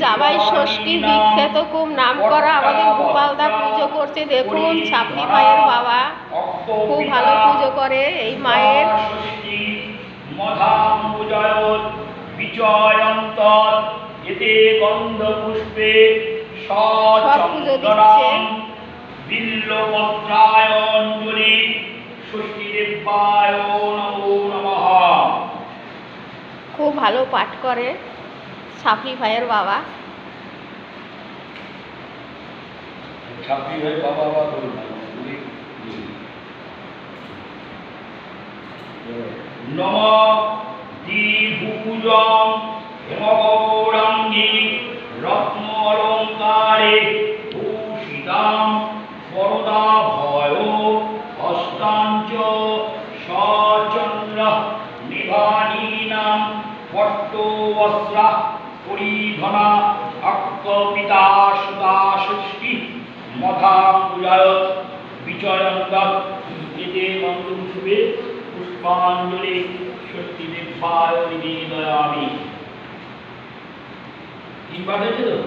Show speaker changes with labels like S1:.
S1: জামাই ষষ্ঠী বিখ্যাত খুব নাম করা আমাদের গোপালদা পুজো করছে। দেখুন ছাপড়ি মায়ের বাবা খুব ভালো পুজো করে এই মায়ের। সব পুজো দিচ্ছে। খুব ভালো পাঠ করে ছাপড়ি ভাইয়ের বাবা।
S2: নমঃ দ্বিভুজং হেমগৌরাঙ্গী রত্ন অলঙ্কারে ভূষিতাং বরদাভয় হস্তাঞ্চ সচন্দ্র নিভানীনাম পট্টবস্ত্রা পরিধনা অক্কপিতা সুতা ষষ্ঠী মথা পূজায়ত বিচয়ন্তঃ এতে মন্ত্রপুষ্পে পুষ্পাঞ্জলি ষষ্ঠী দেবায় নিবেদয়ামি। 3 বার হয়েছে তো?